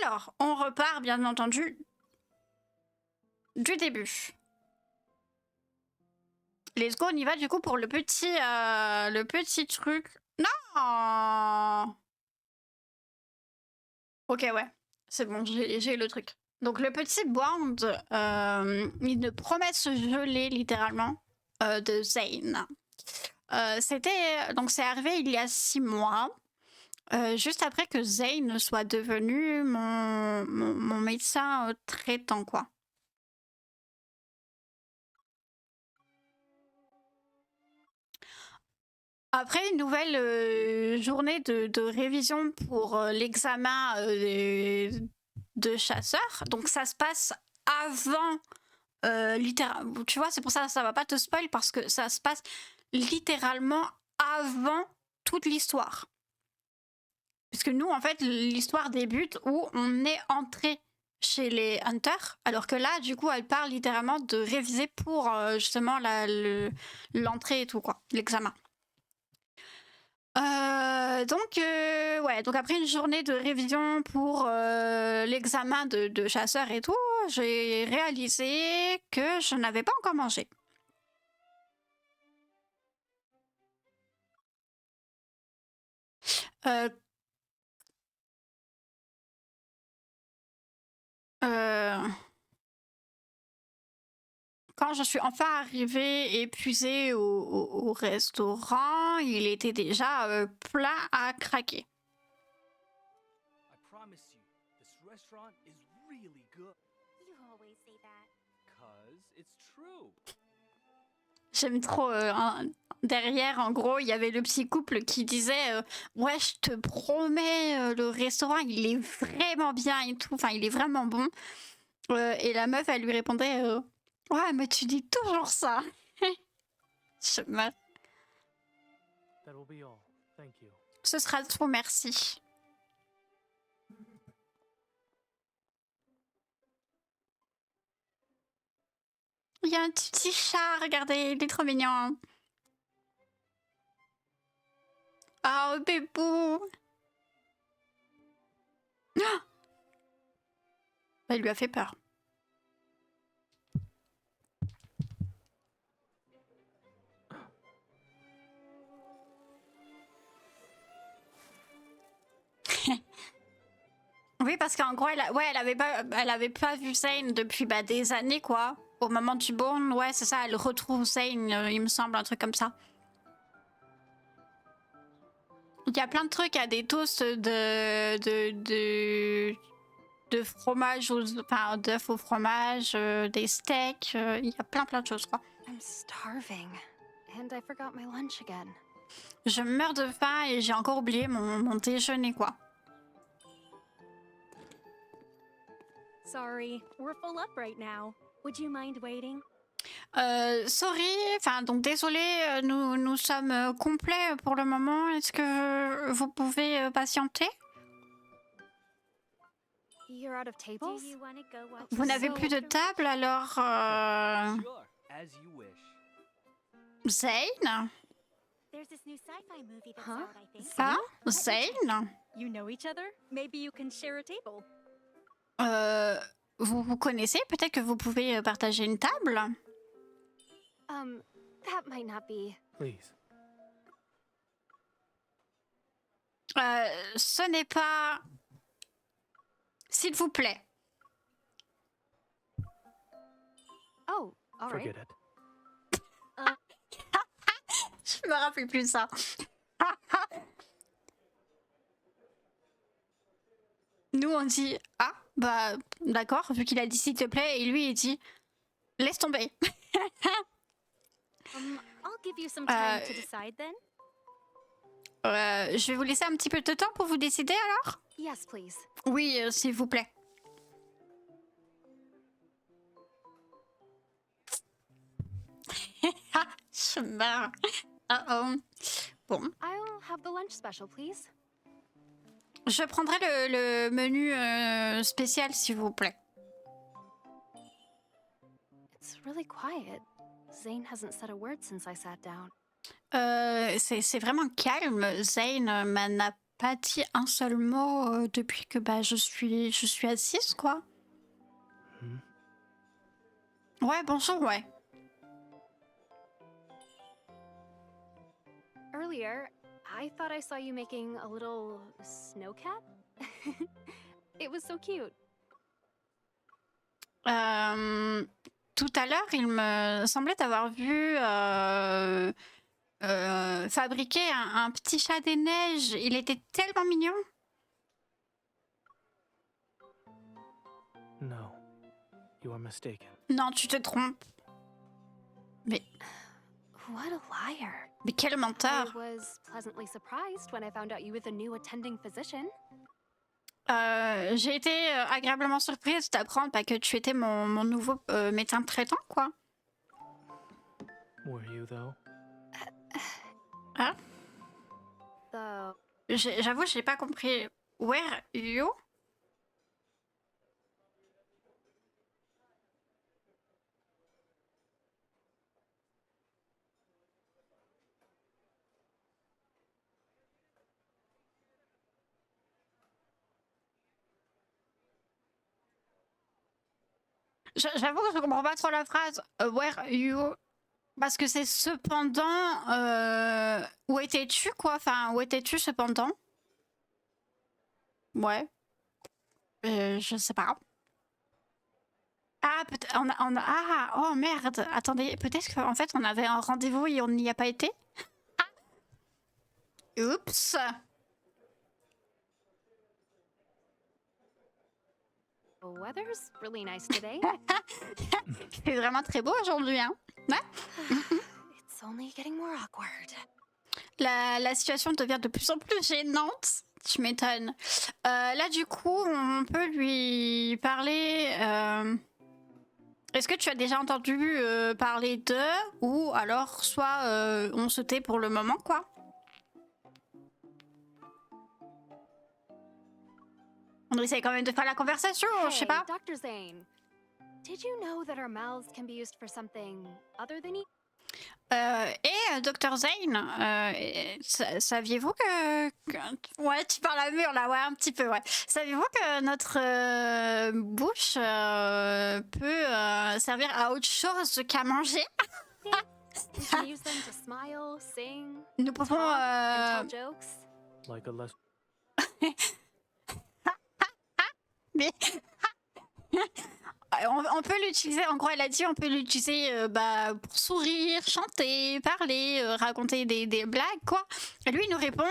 Alors, on repart bien entendu du début. Let's go, on y va du coup pour le petit truc. Non. Ok, ouais, c'est bon, j'ai le truc. Donc le petit bond, une promesse gelée littéralement de Zane. Donc c'est arrivé il y a 6 mois. Juste après que Zane soit devenu mon médecin traitant, quoi. Après une nouvelle journée de révision pour l'examen de chasseur, donc ça se passe avant, littéralement, tu vois, c'est pour ça que ça va pas te spoil, parce que ça se passe littéralement avant toute l'histoire. Parce que nous, en fait, l'histoire débute où on est entré chez les Hunters, alors que là, du coup, elle parle littéralement de réviser pour justement l'entrée et tout, quoi, l'examen. Ouais, donc après une journée de révision pour l'examen de chasseur et tout, j'ai réalisé que je n'avais pas encore mangé. Euh, euh, Quand je suis enfin arrivée épuisée au restaurant, il était déjà plein à craquer. I promise you, this restaurant is really good. You always say that. 'Cause it's true. J'aime trop. Derrière, en gros, il y avait le petit couple qui disait ouais, je te promets, le restaurant, il est vraiment bien et tout. Enfin, il est vraiment bon. Et la meuf, elle lui répondait ouais, mais tu dis toujours ça. Je meurs. That will be all. Thank you. Ce sera tout, merci. Il y a un petit chat, regardez, il est trop mignon. Oh, bébou. Ah, elle lui a fait peur. Oui, parce qu'en gros, elle avait pas vu Zane depuis des années, quoi. Au moment du born, ouais, c'est ça, elle retrouve Zane, il me semble, un truc comme ça. Il y a plein de trucs, il y a des toasts de fromage, enfin d'œufs au fromage, des steaks, il y a plein de choses, quoi. I'm starving, and I forgot my lunch again. Je meurs de faim et j'ai encore oublié mon déjeuner, quoi. Sorry, we're full up right now. Would you mind waiting? Sorry, enfin donc désolé, nous sommes complets pour le moment. Est-ce que vous pouvez patienter? You're out of tables? Do you want to go watch Vous n'avez plus de table, alors Sure, as you wish. Zane? There's this new sci-fi movie that's Huh? out, I think. Hein? Zane? You know each other? Maybe you can share a table. Vous vous connaissez? Peut-être que vous pouvez partager une table? That might not be. Please. Ce n'est pas... S'il vous plaît. Oh, all right. Forget it. Je me rappelle plus de ça. Nous, on dit ah, bah d'accord, vu qu'il a dit s'il te plaît, et lui, il dit laisse tomber. I'll give you some time to decide then. Je vais vous laisser un petit peu de temps pour vous décider alors? Yes, please. Oui, s'il vous plaît. Je meurs. Oh. Bon. I'll have the lunch special, please. Je prendrai le menu spécial, s'il vous plaît. It's really quiet. Zane hasn't said a word since I sat down. C'est vraiment calme. Zane n'a pas dit un seul mot depuis que bah, je suis assise, quoi. Hmm? Ouais, bonjour, ouais. Earlier, I thought I saw you making a little snow cat. It was so cute. Tout à l'heure, il me semblait avoir vu fabriquer un petit chat des neiges. Il était tellement mignon. No, you are mistaken. Non, tu te trompes. What a liar. Mais quel I menteur. was pleasantly surprised when I found out you were the new attending physician. J'ai été agréablement surprise d'apprendre que tu étais mon nouveau médecin traitant, quoi. Were you, though? The J'avoue, j'ai pas compris. Where you? J'avoue que je comprends pas trop la phrase where you, parce que c'est cependant où étais-tu, quoi? Enfin, où étais-tu cependant? Ouais, je sais pas. Ah, peut-être ah, oh merde, attendez, peut-être qu'en fait on avait un rendez-vous et on n'y a pas été? Oups. weather's really nice today. C'est vraiment très beau aujourd'hui, hein? It's only getting more awkward. La situation devient de plus en plus gênante. Tu m'étonnes. Là, du coup, on peut lui parler. Est-ce que tu as déjà entendu parler d'eux ou alors soit on se tait pour le moment, quoi? On essaie quand même de faire la conversation, je sais Hey, pas. Dr. Zane. Did you know that our mouths can be used for something other than eating? Dr Zane, saviez-vous Ouais, tu parles à mur là, ouais, un petit peu, ouais. Saviez-vous que notre bouche peut servir à autre chose qu'à manger? We can use them to smile, sing, Nous pouvons... talk, and tell jokes. Like a less. mais... on peut l'utiliser, en gros elle a dit on peut l'utiliser pour sourire, chanter, parler, raconter des blagues, quoi. Et lui il nous répond...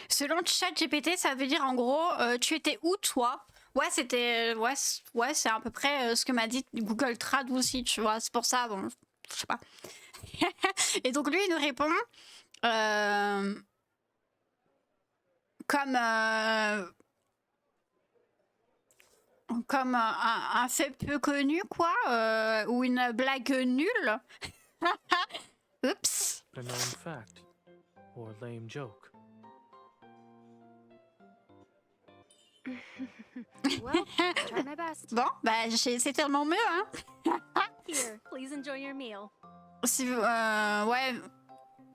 Selon ChatGPT, ça veut dire en gros, tu étais où toi? Ouais, c'était. Ouais, c'est à peu près ce que m'a dit Google Trad aussi, tu vois. C'est pour ça, bon, je sais pas. Et donc lui, il nous répond comme un fait peu connu, quoi, ou une blague nulle. Oups. A known fact. Or lame joke. Well, I tried my best. Bon, bah j'ai essayé de mon mieux, hein. Here, please enjoy your meal. Si vous, ouais,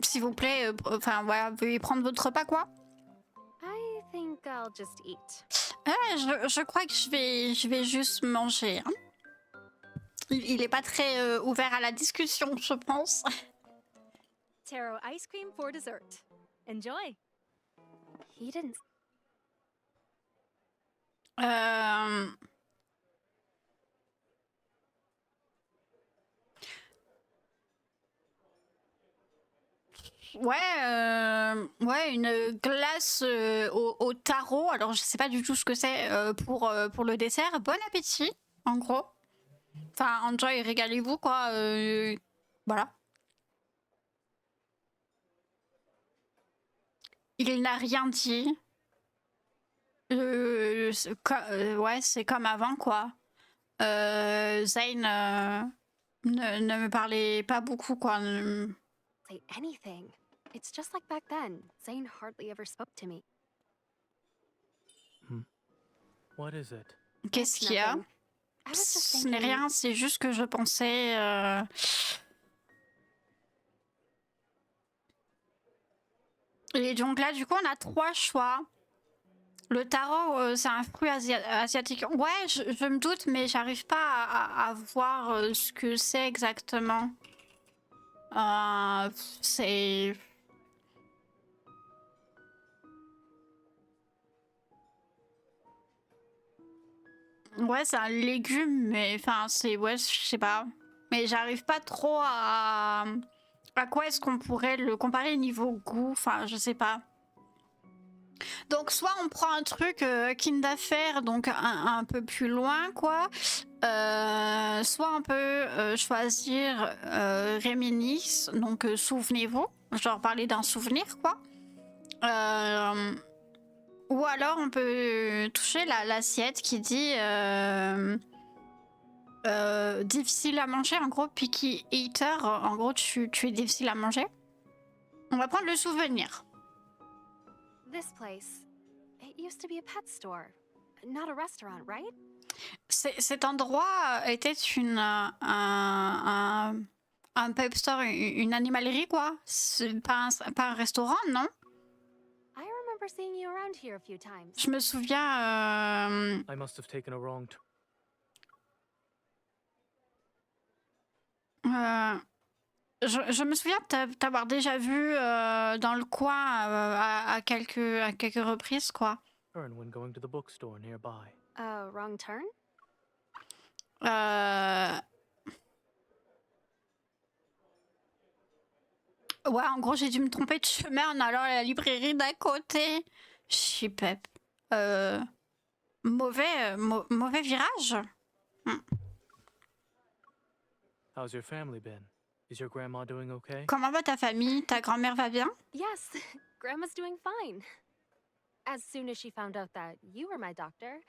s'il vous plaît, enfin, ouais, veuillez prendre votre repas, quoi. I think I'll just eat. Je crois que je vais juste manger. Hein. Il est pas très ouvert à la discussion, je pense. Taro ice cream for dessert. Enjoy. He didn't. Ouais, une glace au taro. Alors, je sais pas du tout ce que c'est pour le dessert. Bon appétit, en gros. Enfin, enjoy, régalez-vous, quoi. Voilà. Il n'a rien dit. Ouais, c'est comme avant, quoi. Zane ne me parlait pas beaucoup, quoi. Say anything. It's just like back then. Zane hardly ever spoke to me. What is it? Qu'est-ce qu'il y a? Nothing. I was just Ce n'est thinking. rien, c'est juste que je pensais... Et donc là, du coup, on a 3 choix. Le taro, c'est un fruit asiatique. Ouais, je me doute, mais j'arrive pas à voir ce que c'est exactement. C'est... Ouais, c'est un légume, mais enfin, c'est... Ouais, je sais pas. Mais j'arrive pas trop à... À quoi est-ce qu'on pourrait le comparer niveau goût? Enfin, je sais pas. Donc, soit on prend un truc Kindafer, donc un peu plus loin, quoi. Soit on peut choisir Réminis, donc souvenez-vous. Genre parler d'un souvenir, quoi. Ou alors on peut toucher l'assiette qui dit difficile à manger. En gros, picky eater. En gros, tu es difficile à manger. On va prendre le souvenir. This place. It used to be a pet store, not a restaurant, right? Cet endroit était un pet store, une animalerie, quoi. C'est pas un restaurant, non? I remember seeing you around here a few times. Je me souviens... I must have taken a wrong je me souviens t'avoir déjà vu dans le coin à quelques reprises, quoi. turn when going to the bookstore nearby. Wrong turn? Ouais, en gros, j'ai dû me tromper de chemin en allant à la librairie d'à côté. Chipep. Mauvais virage. How's your family been? Is your grandma doing okay? Comment va ta famille? Ta grand-mère va bien? Yes, Grandma's doing fine. As soon as she found out that you were my doctor,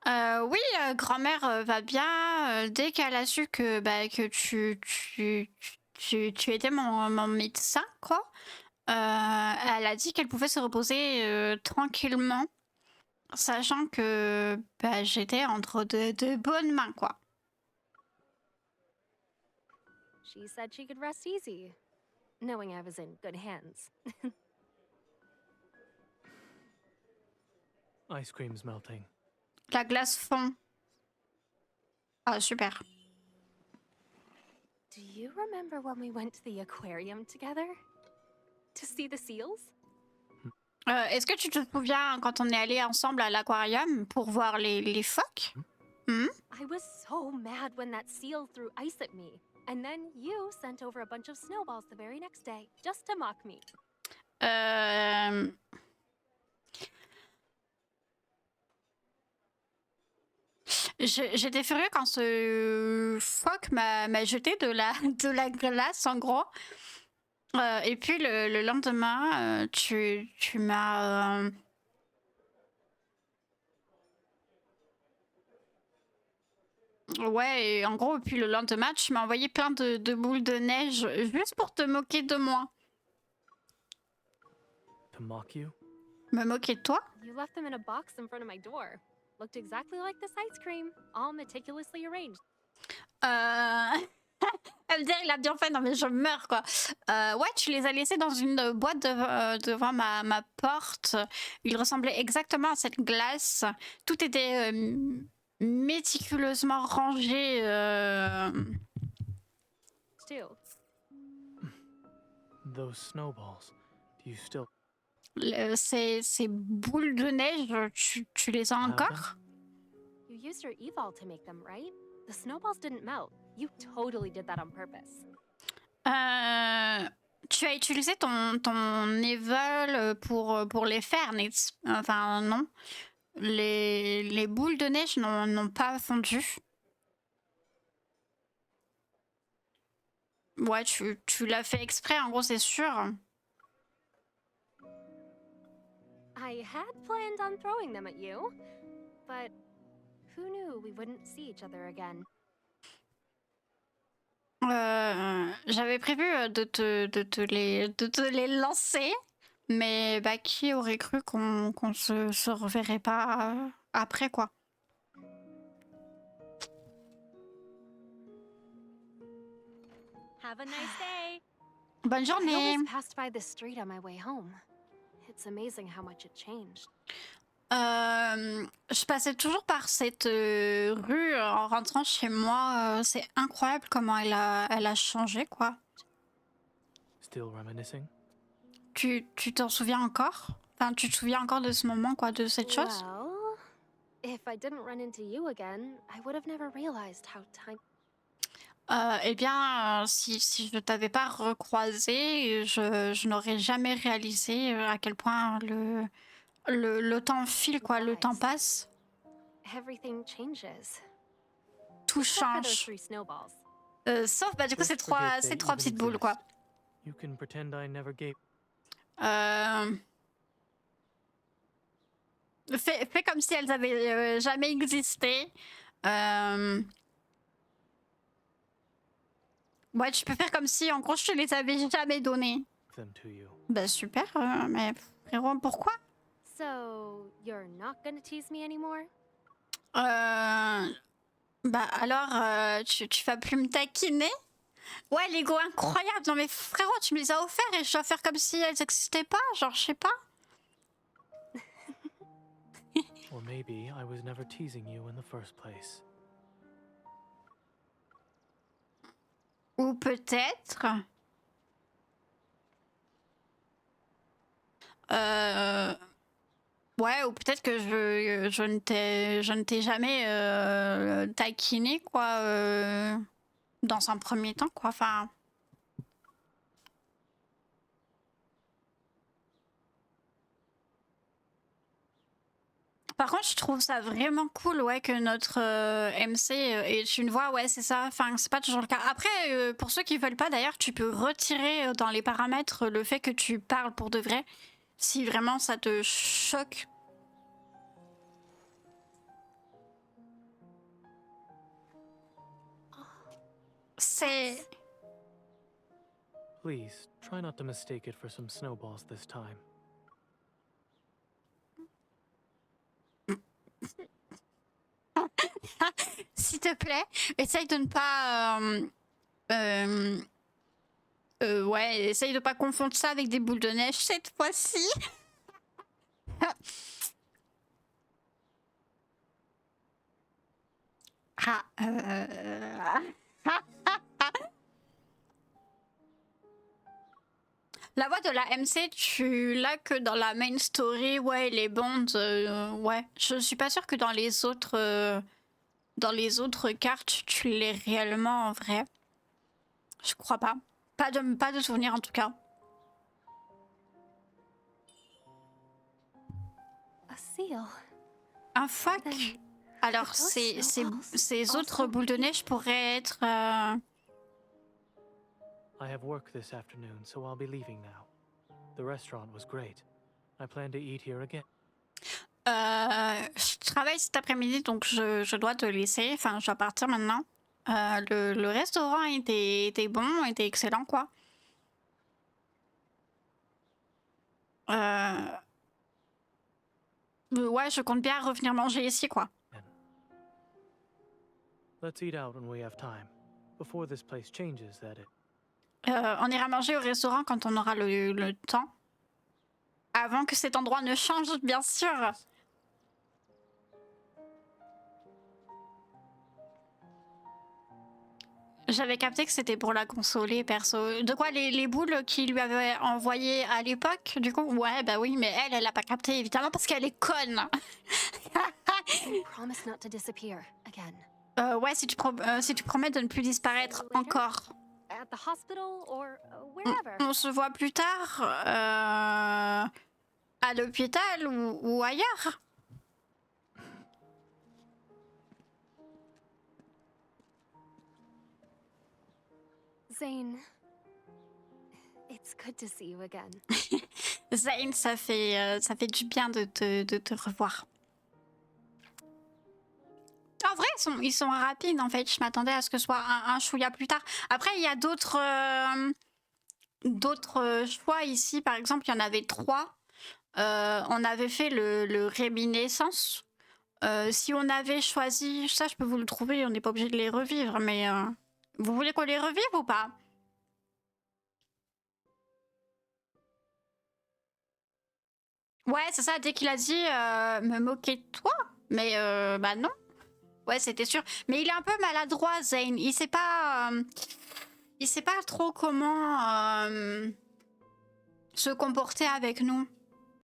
Oui, grand-mère va bien. Dès qu'elle a su que, bah, que tu étais mon médecin, quoi, elle a dit qu'elle pouvait se reposer tranquillement, sachant que bah, j'étais entre de bonnes mains, quoi. she said she could rest easy, knowing I was in good hands. Ice cream's melting. La glace fond. Ah, super. Do you remember when we went to the aquarium together? To see the seals? Est-ce que tu te souviens quand on est allé ensemble à l'aquarium pour voir les phoques? I was so mad when that seal threw ice at me. And then you sent over a bunch of snowballs the very next day, just to mock me. J'étais furieux quand ce phoque m'a jeté de la glace, en gros. Et puis le lendemain, tu m'as... Ouais, et en gros, puis le lendemain, tu m'as envoyé plein de boules de neige juste pour te moquer de moi. To mock you? Me moquer de toi? You left them in a box in front of my door. Looked exactly like this ice cream, all meticulously arranged. Elle me dit, il a bien fait, non mais je meurs, quoi. Ouais, tu les as laissés dans une boîte devant ma porte. Ils ressemblaient exactement à cette glace. Tout était méticuleusement rangé. Still, Those snowballs. Do you still Ces boules de neige, tu les as have them? encore? you used your evol to make them, right? The snowballs didn't melt. You totally did that on purpose. Tu as utilisé ton evil pour les faire, enfin non. Les boules de neige n'ont pas fondu. Ouais, tu l'as fait exprès, en gros, c'est sûr. I had planned on throwing them at you, but who knew we wouldn't see each other again? J'avais prévu de te les lancer, mais bah, qui aurait cru qu'on se reverrait pas après, quoi. Have a nice day. Bonne I journée. always passed by this street on my way home. It's amazing how much it changed. Je passais toujours par cette rue en rentrant chez moi. C'est incroyable comment elle a changé, quoi. Still reminiscing? Tu t'en souviens encore? Enfin, tu te souviens encore de ce moment, quoi, de cette chose? Well, if I didn't run into you again, I would have never realized how time. Eh bien, si je t'avais pas recroisé, je n'aurais jamais réalisé à quel point le temps file, quoi, le temps passe, Everything changes. tout Except for those change. 3 snowballs. Sauf, bah, du coup, Just ces forget they trois even petites boules, quoi. exist. You can pretend I never gave. Euh, fais comme si elles avaient jamais existé. Euh, ouais, tu peux faire comme si, en gros, je te les avais jamais données. Them to you. Bah, super, mais frérot, pourquoi? So, you're not gonna tease me anymore? Bah alors, tu vas plus me taquiner? Ouais, Lego incroyable. Non mais frérot, tu me les as offerts et je dois faire comme si elles n'existaient pas. Genre, je sais pas. Or maybe I was never teasing you in the first place. Ou peut-être... Ouais, ou peut-être que je ne t'ai jamais taquiné, quoi, dans un premier temps, quoi. Enfin... Par contre, je trouve ça vraiment cool, ouais, que notre MC ait une voix, ouais, c'est ça. Enfin, c'est pas toujours le cas. Après, pour ceux qui veulent pas, d'ailleurs, tu peux retirer dans les paramètres le fait que tu parles pour de vrai, si vraiment ça te choque. C'est... Please, try not to mistake it for some snowballs this time. S'il te plaît, essaye de ne pas... ouais, essaye de pas confondre ça avec des boules de neige cette fois-ci. Ah, La voix de la MC, tu l'as que dans la main story, ouais, les bandes, ouais. Je suis pas sûre que dans les autres cartes, tu l'aies réellement en vrai. Je crois pas. Pas de souvenir en tout cas. A seal. Un phoque. Then Alors, those snowballs ces autres also- boules de neige pourraient être... I have work this afternoon, so I'll be leaving now. The restaurant was great. I plan to eat here again. Je travaille cet après-midi, donc je dois te laisser. Enfin, je dois partir maintenant. Le restaurant était bon, était excellent, quoi. Ouais, je compte bien revenir manger ici, quoi. Let's eat out when we have time. Before this place changes, that is. On ira manger au restaurant quand on aura le temps. Avant que cet endroit ne change, bien sûr. J'avais capté que c'était pour la consoler, perso. De quoi, les boules qu'il lui avait envoyées à l'époque, du coup? Ouais, bah oui, mais elle a pas capté, évidemment, parce qu'elle est conne. Promise not to disappear again. Ouais, si tu promets de ne plus disparaître encore. At the hospital or wherever. On se voit plus tard à l'hôpital ou ailleurs. Zane, it's good to see you again. Zane, ça fait du bien de te revoir. En vrai, ils sont rapides, en fait. Je m'attendais à ce que ce soit un chouïa plus tard. Après, il y a d'autres choix ici. Par exemple, il y en avait 3. On avait fait le réminiscence. Si on avait choisi... Ça, je peux vous le trouver. On n'est pas obligé de les revivre. Mais vous voulez qu'on les revive ou pas? Ouais, c'est ça, dès qu'il a dit me moquer de toi. Mais bah non. Ouais, c'était sûr. Mais il est un peu maladroit, Zane. Il sait pas trop comment se comporter avec nous.